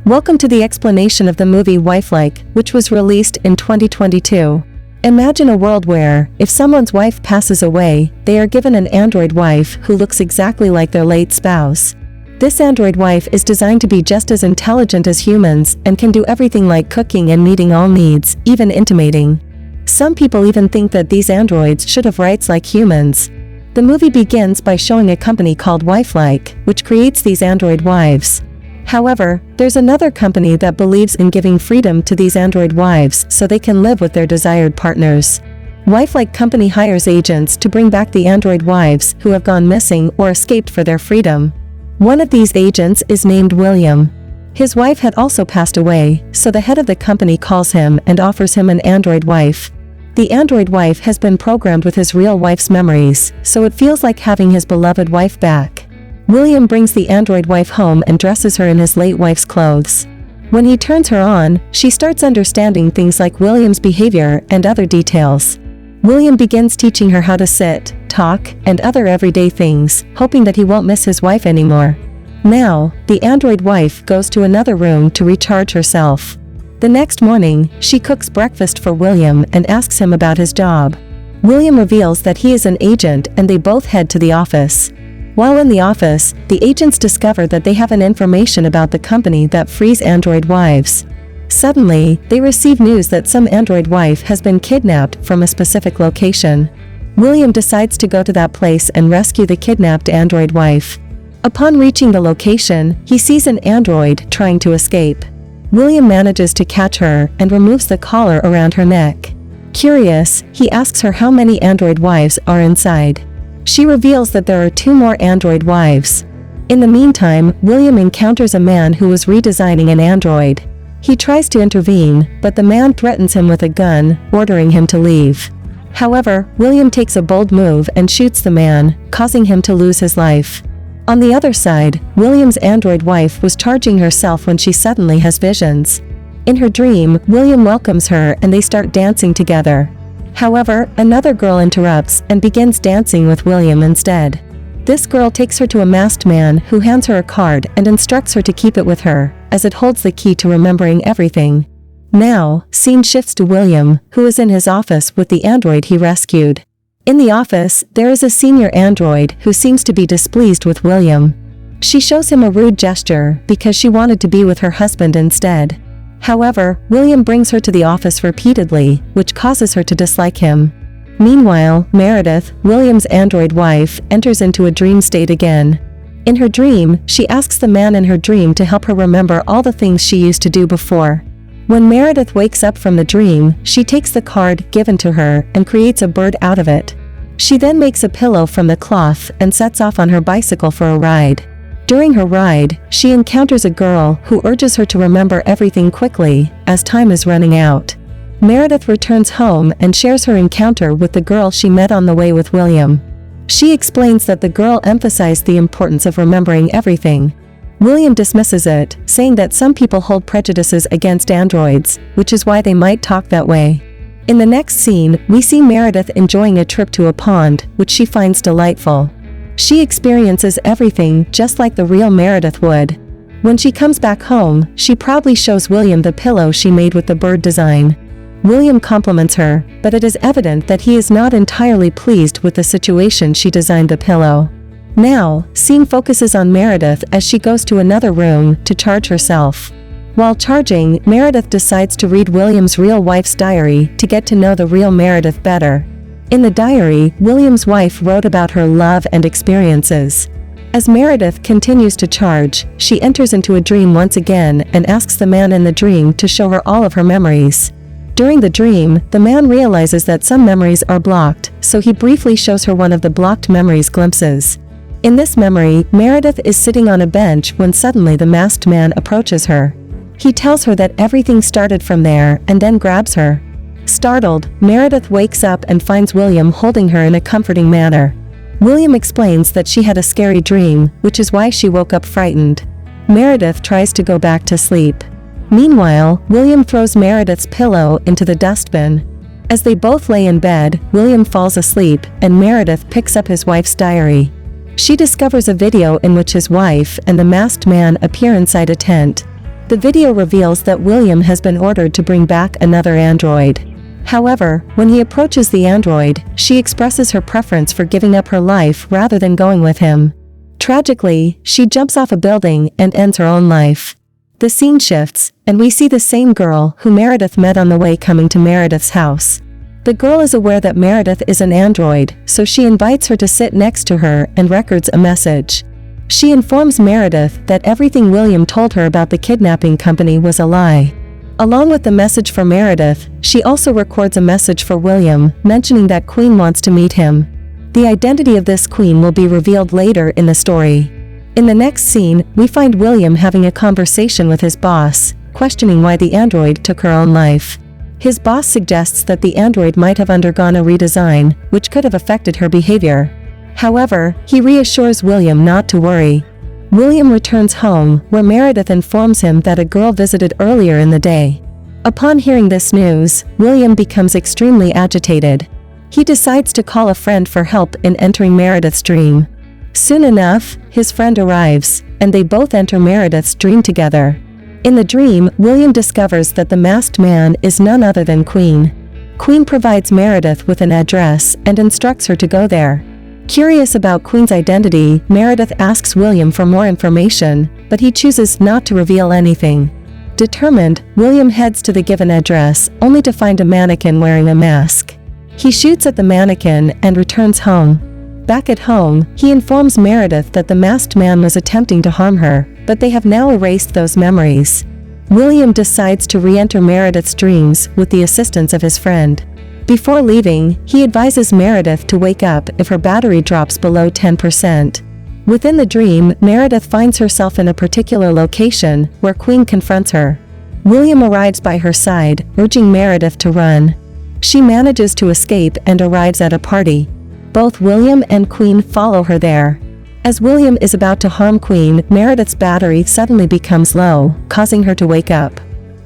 Welcome to the explanation of the movie Wifelike, which was released in 2022. Imagine a world where, if someone's wife passes away, they are given an android wife who looks exactly like their late spouse. This android wife is designed to be just as intelligent as humans and can do everything like cooking and meeting all needs, even intimating. Some people even think that these androids should have rights like humans. The movie begins by showing a company called Wifelike, which creates these android wives. However, there's another company that believes in giving freedom to these android wives so they can live with their desired partners. Wifelike company hires agents to bring back the android wives who have gone missing or escaped for their freedom. One of these agents is named William. His wife had also passed away, so the head of the company calls him and offers him an android wife. The android wife has been programmed with his real wife's memories, so it feels like having his beloved wife back. William brings the android wife home and dresses her in his late wife's clothes. When he turns her on, she starts understanding things like William's behavior and other details. William begins teaching her how to sit, talk, and other everyday things, hoping that he won't miss his wife anymore. Now, the android wife goes to another room to recharge herself. The next morning, she cooks breakfast for William and asks him about his job. William reveals that he is an agent and they both head to the office. While in the office, the agents discover that they have an information about the company that frees android wives. Suddenly, they receive news that some android wife has been kidnapped from a specific location. William decides to go to that place and rescue the kidnapped android wife. Upon reaching the location, he sees an android trying to escape. William manages to catch her and removes the collar around her neck. Curious, he asks her how many android wives are inside. She reveals that there are 2 more android wives. In the meantime, William encounters a man who was redesigning an android. He tries to intervene, but the man threatens him with a gun, ordering him to leave. However, William takes a bold move and shoots the man, causing him to lose his life. On the other side, William's android wife was charging herself when she suddenly has visions. In her dream, William welcomes her and they start dancing together. However, another girl interrupts and begins dancing with William instead. This girl takes her to a masked man who hands her a card and instructs her to keep it with her, as it holds the key to remembering everything. Now, scene shifts to William, who is in his office with the android he rescued. In the office, there is a senior android who seems to be displeased with William. She shows him a rude gesture because she wanted to be with her husband instead. However, William brings her to the office repeatedly, which causes her to dislike him. Meanwhile, Meredith, William's android wife, enters into a dream state again. In her dream, she asks the man in her dream to help her remember all the things she used to do before. When Meredith wakes up from the dream, she takes the card given to her and creates a bird out of it. She then makes a pillow from the cloth and sets off on her bicycle for a ride. During her ride, she encounters a girl who urges her to remember everything quickly, as time is running out. Meredith returns home and shares her encounter with the girl she met on the way with William. She explains that the girl emphasized the importance of remembering everything. William dismisses it, saying that some people hold prejudices against androids, which is why they might talk that way. In the next scene, we see Meredith enjoying a trip to a pond, which she finds delightful. She experiences everything just like the real Meredith would. When she comes back home, she proudly shows William the pillow she made with the bird design. William compliments her, but it is evident that he is not entirely pleased with the situation she designed the pillow. Now, scene focuses on Meredith as she goes to another room to charge herself. While charging, Meredith decides to read William's real wife's diary to get to know the real Meredith better. In the diary, William's wife wrote about her love and experiences. As Meredith continues to charge, she enters into a dream once again and asks the man in the dream to show her all of her memories. During the dream, the man realizes that some memories are blocked, so he briefly shows her one of the blocked memories glimpses. In this memory, Meredith is sitting on a bench when suddenly the masked man approaches her. He tells her that everything started from there and then grabs her. Startled, Meredith wakes up and finds William holding her in a comforting manner. William explains that she had a scary dream, which is why she woke up frightened. Meredith tries to go back to sleep. Meanwhile, William throws Meredith's pillow into the dustbin. As they both lay in bed, William falls asleep and Meredith picks up his wife's diary. She discovers a video in which his wife and the masked man appear inside a tent. The video reveals that William has been ordered to bring back another android. However, when he approaches the android, she expresses her preference for giving up her life rather than going with him. Tragically, she jumps off a building and ends her own life. The scene shifts, and we see the same girl who Meredith met on the way coming to Meredith's house. The girl is aware that Meredith is an android, so she invites her to sit next to her and records a message. She informs Meredith that everything William told her about the kidnapping company was a lie. Along with the message for Meredith, she also records a message for William, mentioning that Queen wants to meet him. The identity of this queen will be revealed later in the story. In the next scene, we find William having a conversation with his boss, questioning why the android took her own life. His boss suggests that the android might have undergone a redesign, which could have affected her behavior. However, he reassures William not to worry. William returns home, where Meredith informs him that a girl visited earlier in the day. Upon hearing this news, William becomes extremely agitated. He decides to call a friend for help in entering Meredith's dream. Soon enough, his friend arrives, and they both enter Meredith's dream together. In the dream, William discovers that the masked man is none other than Queen. Queen provides Meredith with an address and instructs her to go there. Curious about Queen's identity, Meredith asks William for more information, but he chooses not to reveal anything. Determined, William heads to the given address, only to find a mannequin wearing a mask. He shoots at the mannequin and returns home. Back at home, he informs Meredith that the masked man was attempting to harm her, but they have now erased those memories. William decides to re-enter Meredith's dreams with the assistance of his friend. Before leaving, he advises Meredith to wake up if her battery drops below 10%. Within the dream, Meredith finds herself in a particular location, where Queen confronts her. William arrives by her side, urging Meredith to run. She manages to escape and arrives at a party. Both William and Queen follow her there. As William is about to harm Queen, Meredith's battery suddenly becomes low, causing her to wake up.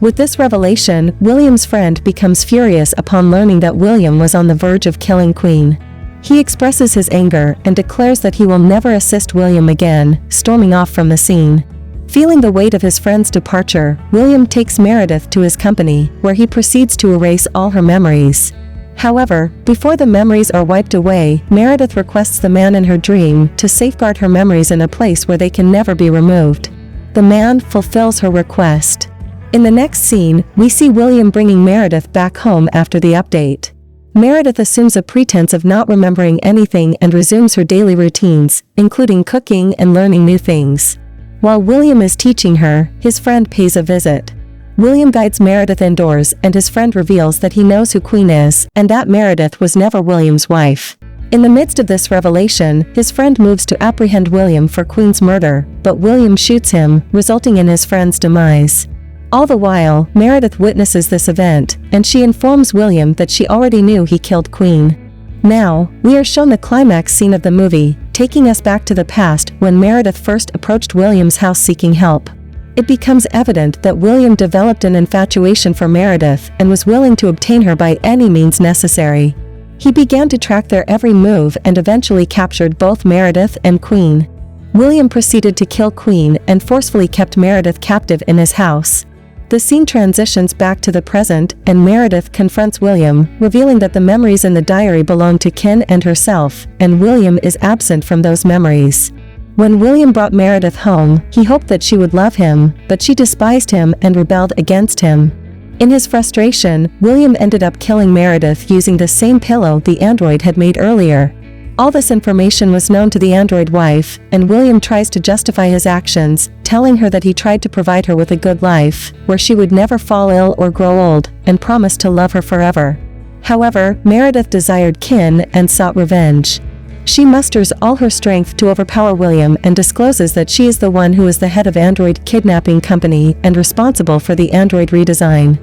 With this revelation, William's friend becomes furious upon learning that William was on the verge of killing Queen. He expresses his anger and declares that he will never assist William again, storming off from the scene. Feeling the weight of his friend's departure, William takes Meredith to his company, where he proceeds to erase all her memories. However, before the memories are wiped away, Meredith requests the man in her dream to safeguard her memories in a place where they can never be removed. The man fulfills her request. In the next scene, we see William bringing Meredith back home after the update. Meredith assumes a pretense of not remembering anything and resumes her daily routines, including cooking and learning new things. While William is teaching her, his friend pays a visit. William guides Meredith indoors and his friend reveals that he knows who Queen is, and that Meredith was never William's wife. In the midst of this revelation, his friend moves to apprehend William for Queen's murder, but William shoots him, resulting in his friend's demise. All the while, Meredith witnesses this event, and she informs William that she already knew he killed Queen. Now, we are shown the climax scene of the movie, taking us back to the past when Meredith first approached William's house seeking help. It becomes evident that William developed an infatuation for Meredith and was willing to obtain her by any means necessary. He began to track their every move and eventually captured both Meredith and Queen. William proceeded to kill Queen and forcefully kept Meredith captive in his house. The scene transitions back to the present, and Meredith confronts William, revealing that the memories in the diary belong to Kin and herself, and William is absent from those memories. When William brought Meredith home, he hoped that she would love him, but she despised him and rebelled against him. In his frustration, William ended up killing Meredith using the same pillow the android had made earlier. All this information was known to the android wife, and William tries to justify his actions, telling her that he tried to provide her with a good life, where she would never fall ill or grow old, and promised to love her forever. However, Meredith desired Kin and sought revenge. She musters all her strength to overpower William and discloses that she is the one who is the head of Android Kidnapping Company and responsible for the android redesign.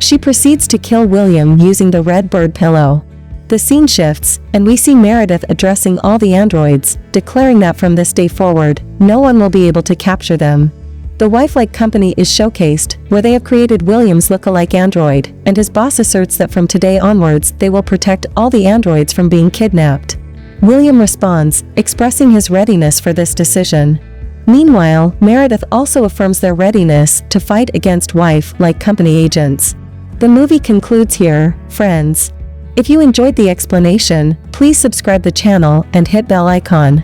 She proceeds to kill William using the red bird pillow. The scene shifts, and we see Meredith addressing all the androids, declaring that from this day forward, no one will be able to capture them. The wife-like company is showcased, where they have created William's look-alike android, and his boss asserts that from today onwards they will protect all the androids from being kidnapped. William responds, expressing his readiness for this decision. Meanwhile, Meredith also affirms their readiness to fight against wife-like company agents. The movie concludes here, friends. If you enjoyed the explanation, please subscribe the channel and hit bell icon.